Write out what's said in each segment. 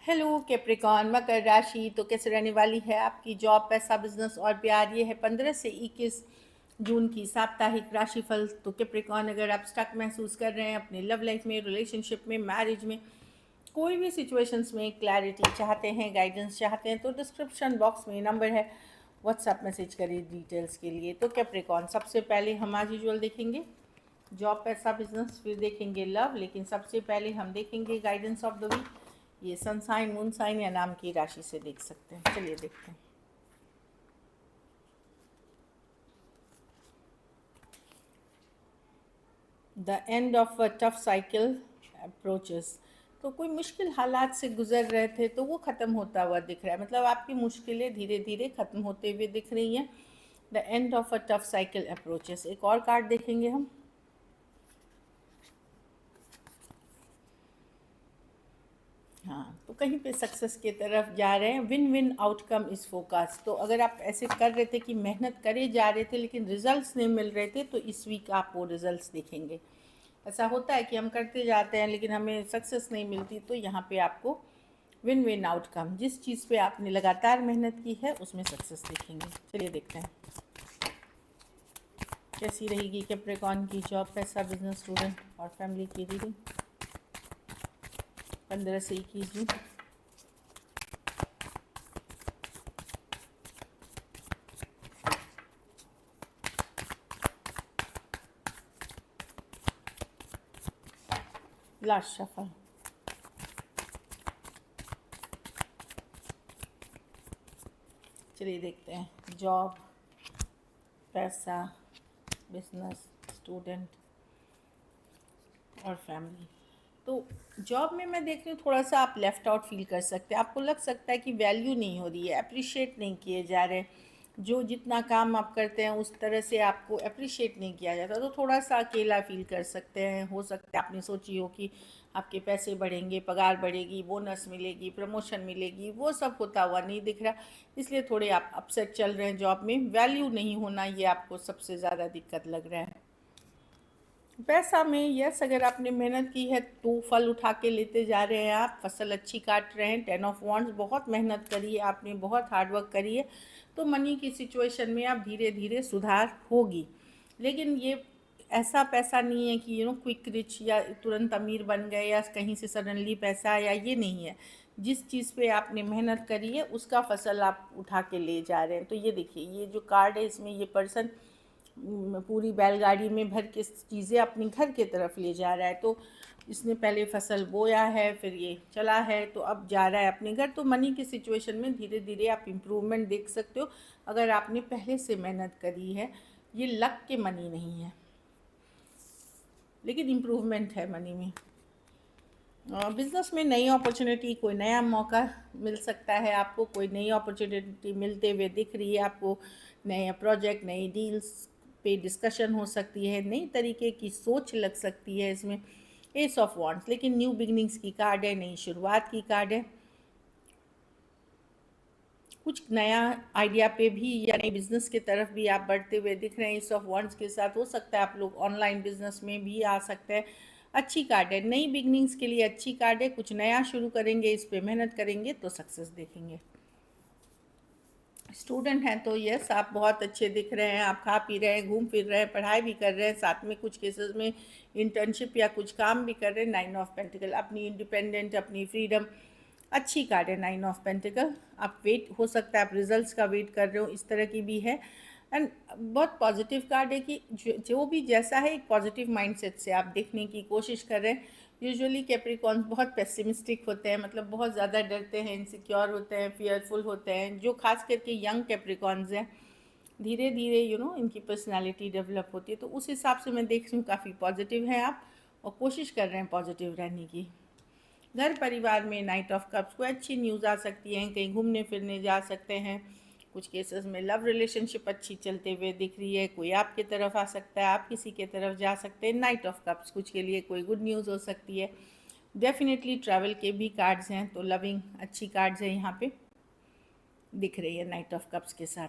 Hello Capricorn मकर राशि तो कैसे रहने वाली है आपकी जॉब, पैसा, बिजनेस और प्यार। ये है 15 से 21 जून की साप्ताहिक राशिफल। तो कैप्रिकॉन, अगर आप स्टक महसूस कर रहे हैं अपने लव लाइफ में, रिलेशनशिप में, मैरिज में, कोई भी सिचुएशंस में क्लैरिटी चाहते हैं, गाइडेंस चाहते हैं, तो डिस्क्रिप्शन बॉक्स में नंबर है, व्हाट्सएप मैसेज करिए डिटेल्स के लिए। तो कैप्रिकॉन, सबसे पहले हम एज यूजुअल देखेंगे जॉब, पैसा, बिजनेस, फिर देखेंगे लव, लेकिन सबसे पहले हम देखेंगे गाइडेंस ऑफ द वीक। ये सन साइन, मून साइन या नाम की राशि से देख सकते हैं। चलिए देखते हैं। The end of a tough cycle approaches. तो कोई मुश्किल हालात से गुजर रहे थे तो वो ख़त्म होता हुआ दिख रहा है, मतलब आपकी मुश्किलें धीरे धीरे ख़त्म होते हुए दिख रही हैं। The end of a tough cycle approaches. एक और कार्ड देखेंगे हम। हाँ, तो कहीं पे सक्सेस की तरफ जा रहे हैं। Win win outcome is focus. तो अगर आप ऐसे कर रहे थे कि मेहनत करे जा रहे थे लेकिन रिजल्ट्स नहीं मिल रहे थे, तो इस वीक आप वो रिजल्ट्स देखेंगे। ऐसा होता है कि हम करते जाते हैं लेकिन हमें सक्सेस नहीं मिलती, तो यहाँ पे आपको विन विन आउटकम, जिस चीज़ पे आपने लगातार मेहनत की है उसमें सक्सेस देखेंगे। चलिए देखते हैं कैसी रहेगी कैप्रिकॉन की जॉब, पैसा, बिजनेस, स्टूडेंट और फैमिली की रीडिंग 15 से 21 जून। Last shuffle. चलिए देखते हैं जॉब, पैसा, बिजनेस, स्टूडेंट और फैमिली। तो जॉब में मैं देख रही हूँ थोड़ा सा आप लेफ़्ट आउट फील कर सकते हैं। आपको लग सकता है कि वैल्यू नहीं हो रही है, अप्रिशिएट नहीं किए जा रहे। जो जितना काम आप करते हैं उस तरह से आपको अप्रिशिएट नहीं किया जाता, तो थोड़ा सा अकेला फील कर सकते हैं। हो सकता है आपने सोची हो कि आपके पैसे बढ़ेंगे, पगार बढ़ेगी, बोनस मिलेगी, प्रमोशन मिलेगी, वो सब होता हुआ नहीं दिख रहा, इसलिए थोड़े आप अपसेट चल रहे हैं। जॉब में वैल्यू नहीं होना, ये आपको सबसे ज़्यादा दिक्कत लग रहा है। पैसा में यस, अगर आपने मेहनत की है तो फल उठा के लेते जा रहे हैं, आप फसल अच्छी काट रहे हैं। 10 ऑफ वॉन्ड्स, बहुत मेहनत करी है आपने, बहुत हार्डवर्क करी है, तो मनी की सिचुएशन में आप धीरे धीरे सुधार होगी। लेकिन ये ऐसा पैसा नहीं है कि क्विक रिच या तुरंत अमीर बन गए या कहीं से सडनली पैसा आया, ये नहीं है। जिस चीज़ पे आपने मेहनत करी है उसका फसल आप उठा के ले जा रहे हैं। तो ये देखिए, ये जो कार्ड है इसमें ये पर्सन पूरी बैलगाड़ी में भर के चीज़ें अपने घर के तरफ ले जा रहा है। तो इसने पहले फसल बोया है, फिर ये चला है, तो अब जा रहा है अपने घर। तो मनी की सिचुएशन में धीरे धीरे आप इम्प्रूवमेंट देख सकते हो अगर आपने पहले से मेहनत करी है। ये लक के मनी नहीं है, लेकिन इम्प्रूवमेंट है मनी में। बिज़नेस में नई अपॉर्चुनिटी, कोई नया मौका मिल सकता है आपको, कोई नई अपॉर्चुनिटी मिलते हुए दिख रही है आपको। नए प्रोजेक्ट, नई डील्स पे डिस्कशन हो सकती है, नई तरीके की सोच लग सकती है इसमें। एस ऑफ वॉन्ड्स, लेकिन न्यू बिगनिंग्स की कार्ड है, नई शुरुआत की कार्ड है। कुछ नया आइडिया पे भी या नए बिजनेस की तरफ भी आप बढ़ते हुए दिख रहे हैं इस ऑफ वॉन्ड्स के साथ। हो सकता है आप लोग ऑनलाइन बिजनेस में भी आ सकते हैं। अच्छी कार्ड है, नई बिगनिंग्स के लिए अच्छी कार्ड है। कुछ नया शुरू करेंगे, इस पे मेहनत करेंगे तो सक्सेस देखेंगे। स्टूडेंट हैं तो यस, आप बहुत अच्छे दिख रहे हैं। आप खा पी रहे हैं, घूम फिर रहे हैं, पढ़ाई भी कर रहे हैं, साथ में कुछ केसेस में इंटर्नशिप या कुछ काम भी कर रहे हैं। 9 ऑफ पेंटिकल, अपनी इंडिपेंडेंट, अपनी फ्रीडम, अच्छी कार्ड है 9 ऑफ पेंटिकल। आप वेट, हो सकता है आप रिजल्ट्स का वेट कर रहे हो, इस तरह की भी है। एंड बहुत पॉजिटिव कार्ड है कि जो भी जैसा है एक पॉजिटिव माइंडसेट से आप देखने की कोशिश कर रहे हैं। यूजुअली कैप्रिकॉन्स बहुत पेसिमिस्टिक होते हैं, मतलब बहुत ज़्यादा डरते हैं, इनसिक्योर होते हैं, फियरफुल होते हैं। जो खास करके यंग कैप्रिकॉन्स हैं, धीरे धीरे इनकी पर्सनालिटी डेवलप होती है। तो उस हिसाब से मैं देख रही हूँ काफ़ी पॉजिटिव हैं आप, और कोशिश कर रहे हैं पॉजिटिव रहने की। घर परिवार में नाइट ऑफ कप्स, कोई अच्छी न्यूज़ आ सकती है, कहीं घूमने फिरने जा सकते हैं। कुछ केसेस में लव रिलेशनशिप अच्छी चलते हुए दिख रही है, कोई आपकी तरफ आ सकता है, आप किसी के तरफ जा सकते हैं। नाइट ऑफ कप्स, कुछ के लिए कोई गुड न्यूज़ हो सकती है। डेफिनेटली ट्रैवल के भी कार्ड्स हैं, तो लविंग अच्छी कार्ड्स हैं यहाँ पे दिख रही है नाइट ऑफ कप्स के साथ।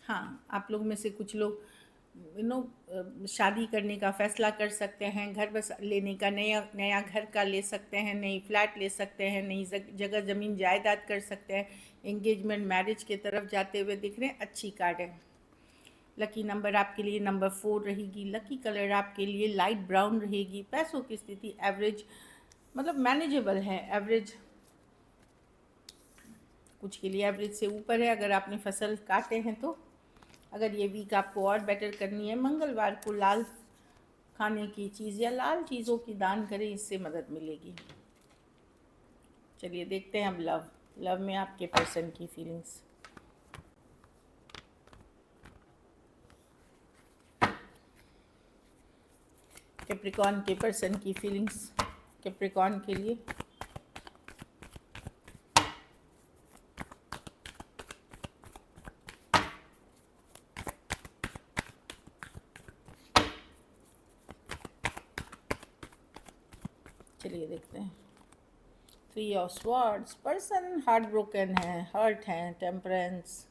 हाँ, आप लोग में से कुछ लोग शादी करने का फ़ैसला कर सकते हैं, घर बस लेने का, नया नया घर का ले सकते हैं, नई फ्लैट ले सकते हैं, नई जगह ज़मीन जायदाद कर सकते हैं, एंगेजमेंट मैरिज की तरफ जाते हुए दिख रहे हैं। अच्छी कार्ड है। लकी नंबर आपके लिए नंबर 4 रहेगी। लकी कलर आपके लिए लाइट ब्राउन रहेगी। पैसों की स्थिति एवरेज, मतलब मैनेजेबल है। एवरेज, कुछ के लिए एवरेज से ऊपर है अगर आपने फसल काटे हैं तो। अगर ये वीक आपको और बेटर करनी है, मंगलवार को लाल खाने की चीज़ या लाल चीज़ों की दान करें, इससे मदद मिलेगी। चलिए देखते हैं अब लव में आपके पर्सन की फीलिंग्स। कैप्रिकॉर्न के पर्सन की फीलिंग्स कैप्रिकॉर्न के लिए। चलिए देखते हैं। 3 of swords, person heart broken है, हर्ट है। टेम्परेंस,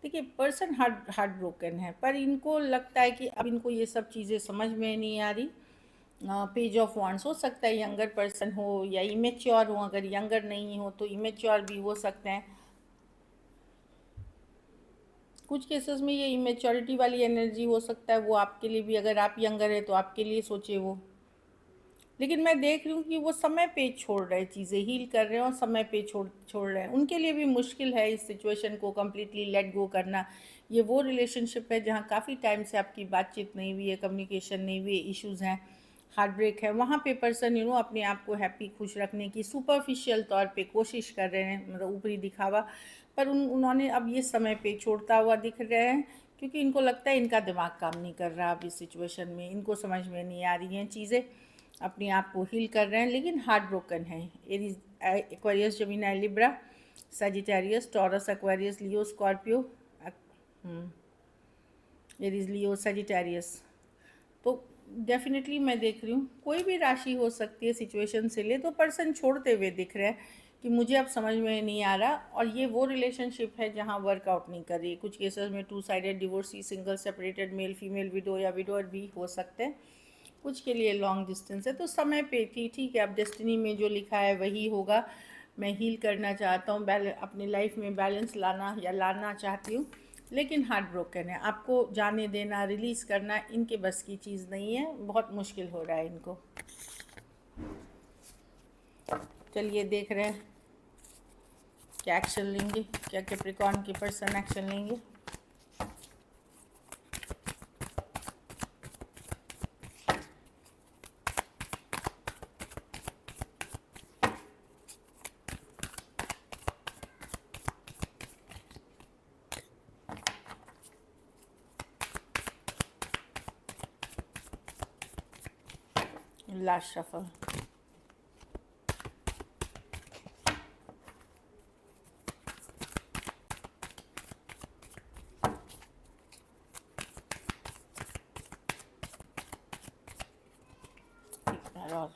देखिए पर्सन हार्ट ब्रोकन है, पर इनको लगता है कि अब इनको ये सब चीज़ें समझ में नहीं आ रही। पेज ऑफ वांड्स, हो सकता है यंगर पर्सन हो या इमेच्योर हो। अगर यंगर नहीं हो तो इमेच्योर भी हो सकते हैं। कुछ केसेस में ये इमेच्योरिटी वाली एनर्जी हो सकता है वो आपके लिए भी, अगर आप यंगर है तो आपके लिए सोचे वो। लेकिन मैं देख रही हूँ कि वो समय पे छोड़ रहे हैं, चीज़ें हील कर रहे हैं और समय पे छोड़ रहे हैं। उनके लिए भी मुश्किल है इस सिचुएशन को कम्प्लीटली लेट गो करना। ये वो रिलेशनशिप है जहाँ काफ़ी टाइम से आपकी बातचीत नहीं हुई है, कम्युनिकेशन नहीं हुई है, इश्यूज़ हैं, हार्ट ब्रेक है। वहाँ पे पर्सन अपने आप को हैप्पी खुश रखने की सुपरफिशियल तौर पे कोशिश कर रहे हैं, मतलब ऊपरी दिखावा। पर उन्होंने अब ये समय पे छोड़ता हुआ दिख रहे हैं, क्योंकि इनको लगता है इनका दिमाग काम नहीं कर रहा अब इस सिचुएशन में, इनको समझ में नहीं आ रही हैं चीज़ें। अपने आप को हील कर रहे हैं लेकिन हार्ट ब्रोकन है। Aries, Aquarius, Gemini, Libra, Sagittarius, Taurus, Aquarius, Leo, Scorpio, Aries, Leo, Sagittarius. तो डेफिनेटली मैं देख रही हूँ कोई भी राशि हो सकती है सिचुएशन से ले, तो पर्सन छोड़ते हुए दिख रहे हैं कि मुझे अब समझ में नहीं आ रहा। और ये वो रिलेशनशिप है जहाँ वर्कआउट नहीं कर रही। कुछ केसेस में 2 sided divorcee, single, separated, male female, window या विडोअर भी हो सकते हैं। कुछ के लिए लॉन्ग डिस्टेंस है। तो समय पे थी, ठीक है, अब डेस्टिनी में जो लिखा है वही होगा। मैं हील करना चाहता हूँ, अपनी लाइफ में बैलेंस लाना चाहती हूँ, लेकिन हार्ट ब्रोकन है। आपको जाने देना, रिलीज़ करना इनके बस की चीज़ नहीं है, बहुत मुश्किल हो रहा है इनको। चलिए देख रहे हैं क्या एक्शन लेंगे, क्या कैप्रिकॉर्न के पर्सन एक्शन लेंगे। Last shuffle. और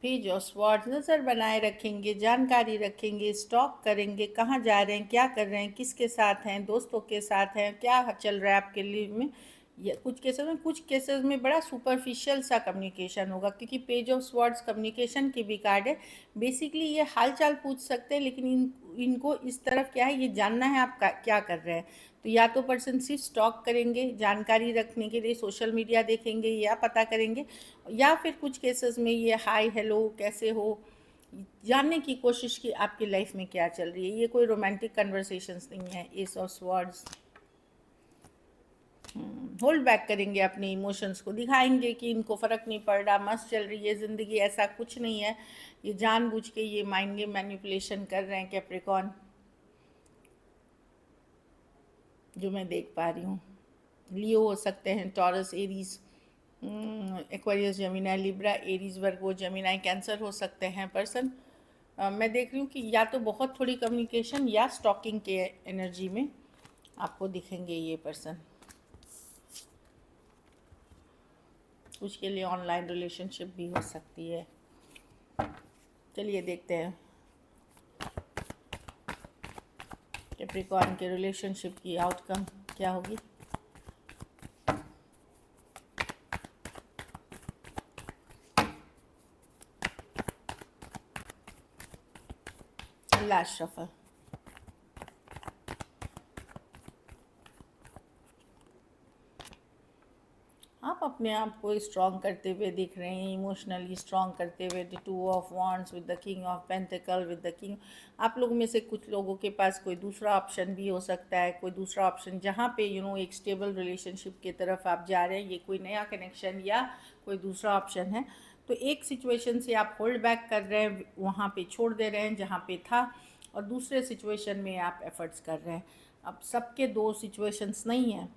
पेज ऑफ स्वॉर्ड्स, नज़र बनाए रखेंगे, जानकारी रखेंगे, स्टॉक करेंगे, कहाँ जा रहे हैं, क्या कर रहे हैं, किसके साथ हैं, दोस्तों के साथ हैं, क्या चल रहा है आपके लिए में। या कुछ केसेस में बड़ा सुपरफिशियल सा कम्युनिकेशन होगा, क्योंकि पेज ऑफ स्वॉर्ड्स कम्युनिकेशन की भी कार्ड है। बेसिकली ये हालचाल पूछ सकते हैं, लेकिन इनको इस तरफ क्या है, ये जानना है आप क्या कर रहे हैं। तो या तो पर्सन सिर्फ स्टॉक करेंगे, जानकारी रखने के लिए सोशल मीडिया देखेंगे या पता करेंगे, या फिर कुछ केसेस में ये हाय हेलो कैसे हो जानने की कोशिश की आपकी लाइफ में क्या चल रही है। ये कोई रोमांटिक कन्वर्सेशंस नहीं है। S of swords, hold back करेंगे अपने इमोशंस को, दिखाएंगे कि इनको फ़र्क नहीं पड़ रहा, मस्त चल रही है ज़िंदगी, ऐसा कुछ नहीं है। ये जानबूझ के ये माइंड गेम मैनिपुलेशन कर रहे हैं कैप्रिकॉर्न, जो मैं देख पा रही हूँ। लियो हो सकते हैं, Taurus, Aries, Aquarius, Gemini, Libra, Aries, Virgo, Gemini, cancer हो सकते हैं पर्सन। मैं देख रही हूँ कि या तो बहुत थोड़ी कम्युनिकेशन या स्टॉकिंग के एनर्जी में आपको दिखेंगे ये पर्सन। कुछ के लिए ऑनलाइन रिलेशनशिप भी हो सकती है। चलिए देखते हैं कैप्रिकॉर्न के रिलेशनशिप की आउटकम क्या होगी? Last shuffle. आप अपने आप को स्ट्रॉन्ग करते हुए दिख रहे हैं, इमोशनली स्ट्रॉन्ग करते हुए। The 2 of wands with the king of pentacle with the king. आप लोगों में से कुछ लोगों के पास कोई दूसरा ऑप्शन भी हो सकता है, कोई दूसरा ऑप्शन जहाँ पे एक स्टेबल रिलेशनशिप की तरफ आप जा रहे हैं। ये कोई नया कनेक्शन या कोई दूसरा ऑप्शन है। तो एक सिचुएशन से आप होल्ड बैक कर रहे हैं, वहाँ पे छोड़ दे रहे हैं जहाँ पे था, और दूसरे सिचुएशन में आप एफर्ट्स कर रहे हैं। अब सबके दो सिचुएशंस नहीं हैं,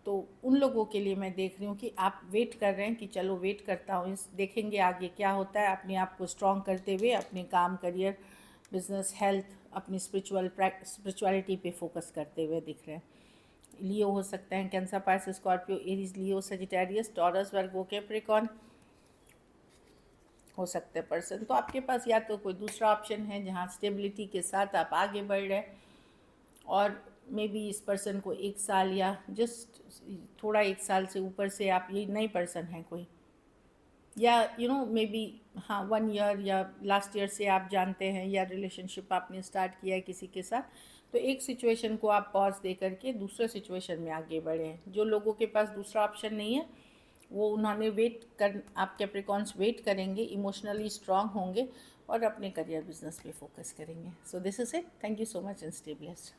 तो उन लोगों के लिए मैं देख रही हूँ कि आप वेट कर रहे हैं कि चलो वेट करता हूँ, इस देखेंगे आगे क्या होता है। अपने आप को स्ट्रॉन्ग करते हुए अपने काम, करियर, बिजनेस, हेल्थ, अपनी स्पिरिचुअलिटी पे फोकस करते हुए दिख रहे हैं। लियो हो सकते हैं, cancer, Pisces, Scorpio, Aries, Leo, Sagittarius, taurus, वर्गो, कैप्रिकॉर्न हो सकते हैं पर्सन। तो आपके पास या तो कोई दूसरा ऑप्शन है जहाँ स्टेबिलिटी के साथ आप आगे बढ़ रहे हैं, और मे बी इस पर्सन को 1 साल या जस्ट थोड़ा 1 साल से ऊपर से आप, ये नई पर्सन है कोई, या मे बी हाँ 1 ईयर या लास्ट ईयर से आप जानते हैं, या रिलेशनशिप आपने स्टार्ट किया है किसी के साथ। तो एक सिचुएशन को आप पॉज दे करके दूसरे सिचुएशन में आगे बढ़े हैं। जो लोगों के पास दूसरा ऑप्शन नहीं है, वो उन्होंने वेट कर, आप कैप्रिकॉर्न्स वेट करेंगे, इमोशनली स्ट्रांग होंगे और अपने करियर बिजनेस पे फोकस करेंगे। So this is it. Thank you so much and stay blessed.